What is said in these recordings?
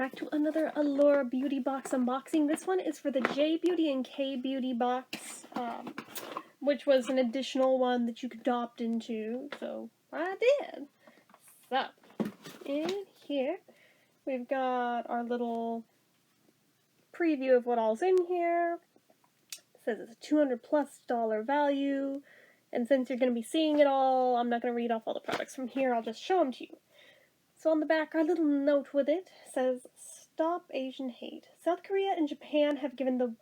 back to another Allure Beauty Box unboxing. This one is for the J Beauty and K Beauty box, which was an additional one that you could opt into, so I did. So, in here, we've got our little preview of what all's in here. It says it's a $200+ value, and since you're going to be seeing it all, I'm not going to read off all the products from here, I'll just show them to you. So on the back, our little note with it says, "Stop Asian Hate. South Korea and Japan have given the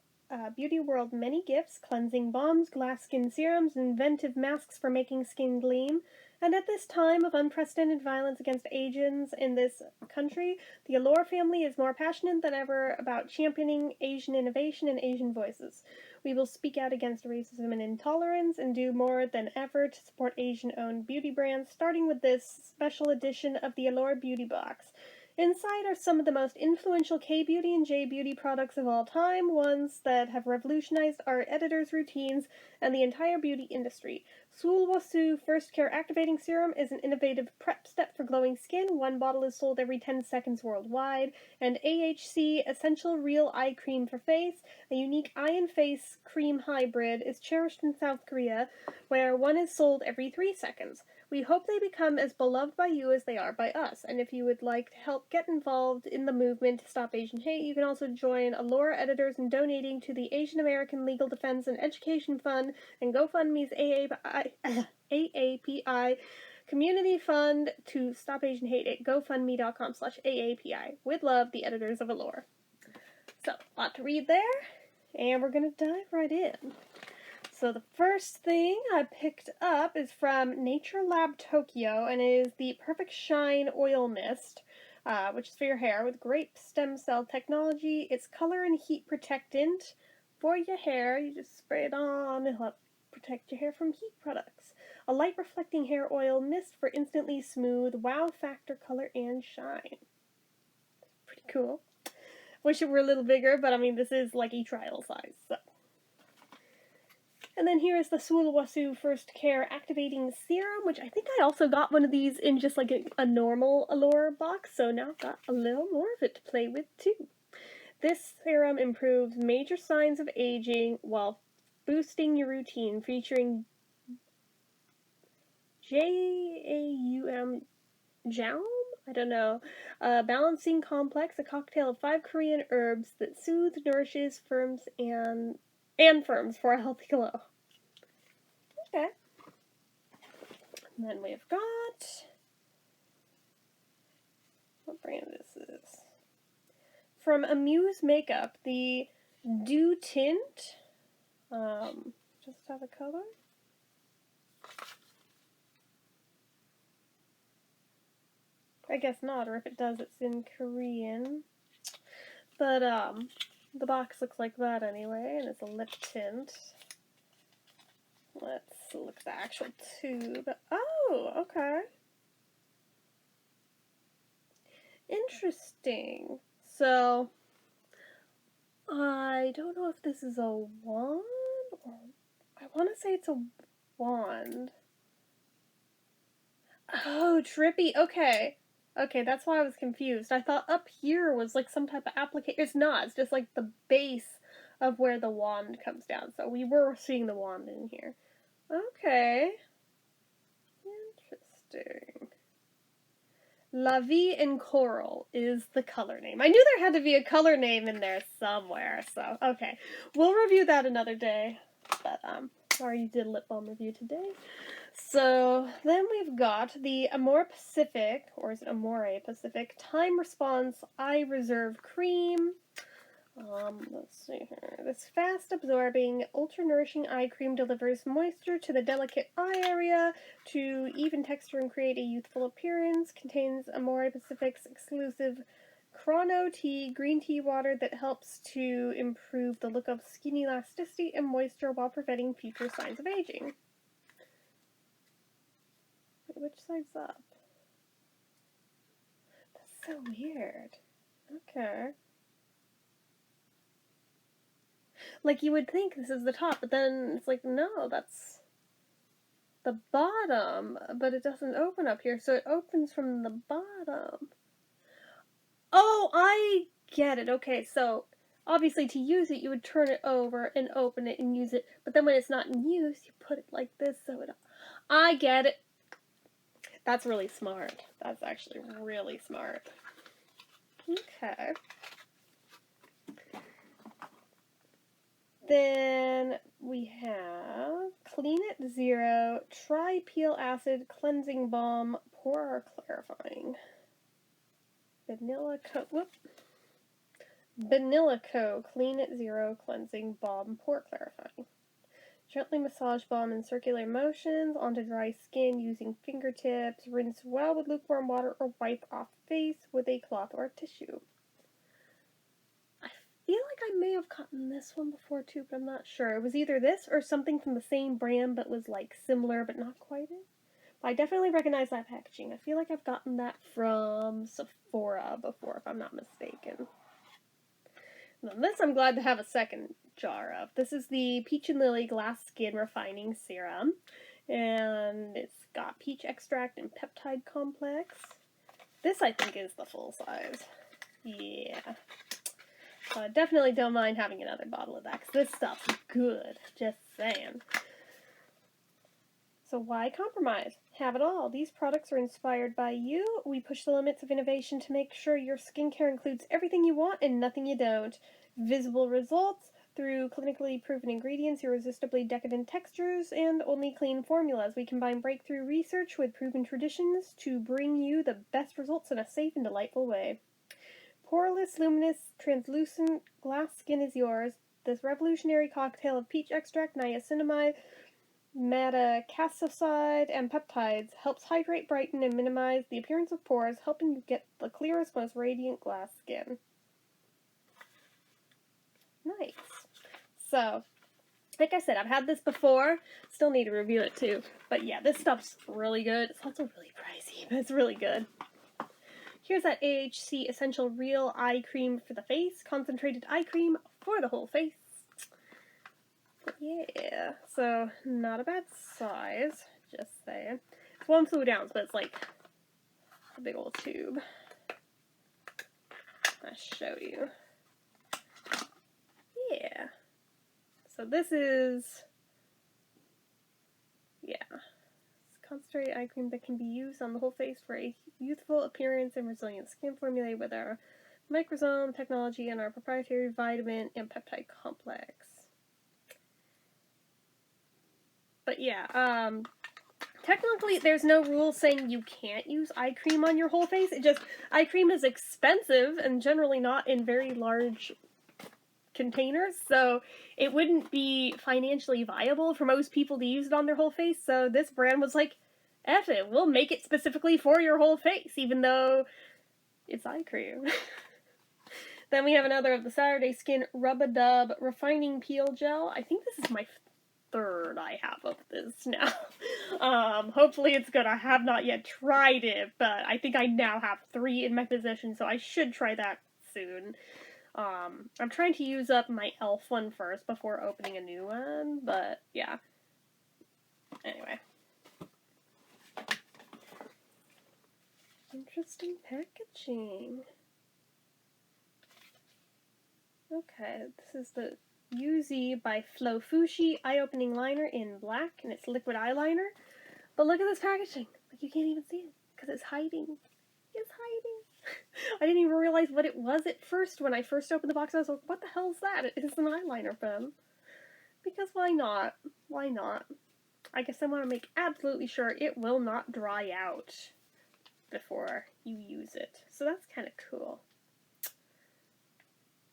beauty world many gifts, cleansing balms, glass skin serums, inventive masks for making skin gleam. And at this time of unprecedented violence against Asians in this country, the Allure family is more passionate than ever about championing Asian innovation and Asian voices. We will speak out against racism and intolerance and do more than ever to support Asian-owned beauty brands, starting with this special edition of the Allure Beauty Box. Inside are some of the most influential K-beauty and J-beauty products of all time, ones that have revolutionized our editors' routines and the entire beauty industry. Sulwhasoo First Care Activating Serum is an innovative prep step for glowing skin. One bottle is sold every 10 seconds worldwide. And AHC Essential Real Eye Cream for Face, a unique eye and face cream hybrid, is cherished in South Korea, where one is sold every 3 seconds. We hope they become as beloved by you as they are by us, and if you would like to help get involved in the movement to stop Asian hate, you can also join Allure editors in donating to the Asian American Legal Defense and Education Fund and GoFundMe's AAPI Community Fund to stop Asian hate at gofundme.com/AAPI. With love, the editors of Allure." So, a lot to read there, and we're going to dive right in. So the first thing I picked up is from Nature Lab Tokyo, and it is the Perfect Shine Oil Mist, which is for your hair with grape stem cell technology. It's color and heat protectant for your hair. You just spray it on and help protect your hair from heat products. A light reflecting hair oil mist for instantly smooth wow factor color and shine. Pretty cool. Wish it were a little bigger, but I mean this is like a trial size, so. And then here is the Sulwhasoo First Care Activating Serum, which I think I also got one of these in just like a normal Allure box, so now I've got a little more of it to play with too. This serum improves major signs of aging while boosting your routine, featuring Jaum? I don't know. Balancing complex, a cocktail of 5 Korean herbs that soothes, nourishes, firms, and firms for a healthy glow. Okay. And then we've got, what brand this is? From Amuse Makeup, the Dew Tint. Just have a color. I guess not, or if it does, it's in Korean. But, the box looks like that anyway, and it's a lip tint. Let's look at the actual tube. Oh, okay. Interesting. So, I don't know if this is a wand, or I want to say it's a wand. Oh, trippy. Okay. Okay, that's why I was confused. I thought up here was like some type of applicator. It's not. It's just like the base of where the wand comes down. So we were seeing the wand in here. Okay. Interesting. La Vie en Coral is the color name. I knew there had to be a color name in there somewhere. So, okay. We'll review that another day. But, I already did a lip balm review today. So, then we've got the Amore Pacific, or is it Amore Pacific, Time Response Eye Reserve Cream. Let's see here. This fast-absorbing, ultra-nourishing eye cream delivers moisture to the delicate eye area to even texture and create a youthful appearance. Contains Amore Pacific's exclusive Chrono Tea green tea water that helps to improve the look of skin elasticity and moisture while preventing future signs of aging. Wait, which side's up? That's so weird. Okay. Like, you would think this is the top, but then it's like, no, that's the bottom, but it doesn't open up here, so it opens from the bottom. Oh, I get it. Okay, so obviously to use it, you would turn it over and open it and use it. But then when it's not in use, you put it like this so it... I get it. That's really smart. That's actually really smart. Okay. Then we have Clean It Zero, Try Peel Acid Cleansing Balm, Pore Clarifying. Vanilla Co Clean It Zero Cleansing Balm, Pore Clarifying. Gently massage balm in circular motions onto dry skin using fingertips. Rinse well with lukewarm water or wipe off face with a cloth or tissue. I feel like I may have gotten this one before too, but I'm not sure. It was either this or something from the same brand but was like similar but not quite it. But I definitely recognize that packaging. I feel like I've gotten that from Sephora before, if I'm not mistaken. And then this I'm glad to have a second jar of. This is the Peach and Lily Glass Skin Refining Serum. And it's got peach extract and peptide complex. This I think is the full size. Yeah. So I definitely don't mind having another bottle of that, because this stuff's good. Just saying. So why compromise? Have it all. These products are inspired by you. We push the limits of innovation to make sure your skincare includes everything you want and nothing you don't. Visible results through clinically proven ingredients, irresistibly decadent textures, and only clean formulas. We combine breakthrough research with proven traditions to bring you the best results in a safe and delightful way. Poreless, luminous, translucent glass skin is yours. This revolutionary cocktail of peach extract, niacinamide, madecassoside, and peptides helps hydrate, brighten, and minimize the appearance of pores, helping you get the clearest, most radiant glass skin. Nice. So, like I said, I've had this before. Still need to review it too. But yeah, this stuff's really good. It's also really pricey, but it's really good. Here's that AHC Essential Real Eye Cream for the face. Concentrated eye cream for the whole face. Yeah, so not a bad size, just saying. It's 1 fluid ounce, but it's like a big old tube. I'll show you. Yeah. So this is, yeah, it's concentrated eye cream that can be used on the whole face for a youthful appearance and resilient skin, formulated with our microsome technology and our proprietary vitamin and peptide complex. But yeah, technically there's no rule saying you can't use eye cream on your whole face. It just, eye cream is expensive and generally not in very large containers, so it wouldn't be financially viable for most people to use it on their whole face. So this brand was like, F it, we'll make it specifically for your whole face, even though it's eye cream. Then we have another of the Saturday Skin Rub-A-Dub Refining Peel Gel. I think this is my third I have of this now. Hopefully it's good. I have not yet tried it, but I think I now have 3 in my possession, so I should try that soon. I'm trying to use up my e.l.f. one first before opening a new one, but yeah. Anyway. Interesting packaging. Okay, this is the UZ by Flo Fushi eye-opening liner in black, and it's liquid eyeliner. But look at this packaging. Like, you can't even see it, because it's hiding. It's hiding. I didn't even realize what it was at first. When I first opened the box, I was like, what the hell is that? It is an eyeliner pen. Because why not? Why not? I guess I want to make absolutely sure it will not dry out before you use it. So that's kind of cool.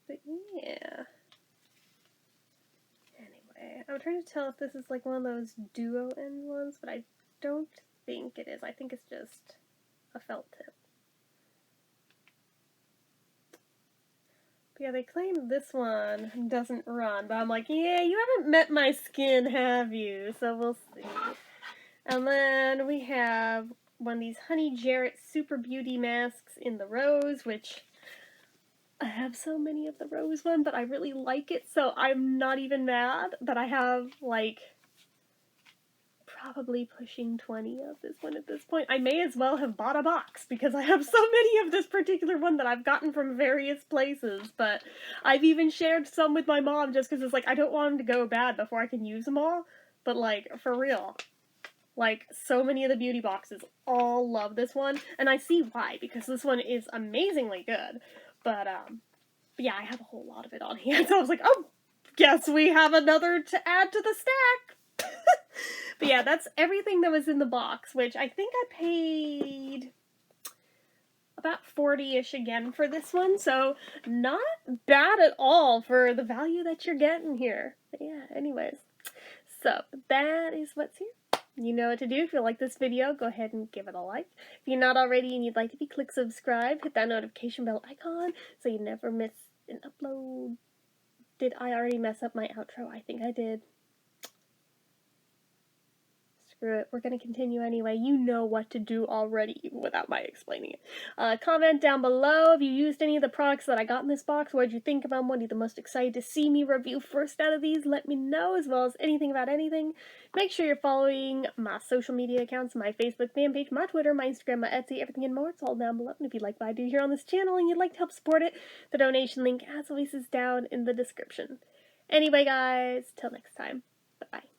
But yeah. Anyway, I'm trying to tell if this is like one of those duo end ones, but I don't think it is. I think it's just a felt tip. But yeah, they claim this one doesn't run, but I'm like, yeah, you haven't met my skin, have you? So we'll see. And then we have one of these Honey Jarrett Super Beauty Masks in the rose, which I have so many of the rose one, but I really like it, so I'm not even mad that I have, like, probably pushing 20 of this one at this point. I may as well have bought a box because I have so many of this particular one that I've gotten from various places, but I've even shared some with my mom just because it's like, I don't want them to go bad before I can use them all, but like, for real. Like, so many of the beauty boxes all love this one, and I see why, because this one is amazingly good, but yeah, I have a whole lot of it on hand, so I was like, oh, guess we have another to add to the stack! But yeah, that's everything that was in the box, which I think I paid about 40-ish again for this one, so not bad at all for the value that you're getting here. But yeah, anyways, so that is what's here. You know what to do. If you like this video, go ahead and give it a like. If you're not already and you'd like to be, click subscribe, hit that notification bell icon so you never miss an upload. Did I already mess up my outro? I think I did. Screw it, we're going to continue anyway. You know what to do already without my explaining it. Comment down below if you used any of the products that I got in this box. What did you think of them? What are you the most excited to see me review first out of these? Let me know, as well as anything about anything. Make sure you're following my social media accounts, my Facebook fan page, my Twitter, my Instagram, my Etsy, everything and more. It's all down below. And if you like what I do here on this channel and you'd like to help support it, the donation link, as always, is down in the description. Anyway, guys, till next time. Bye-bye.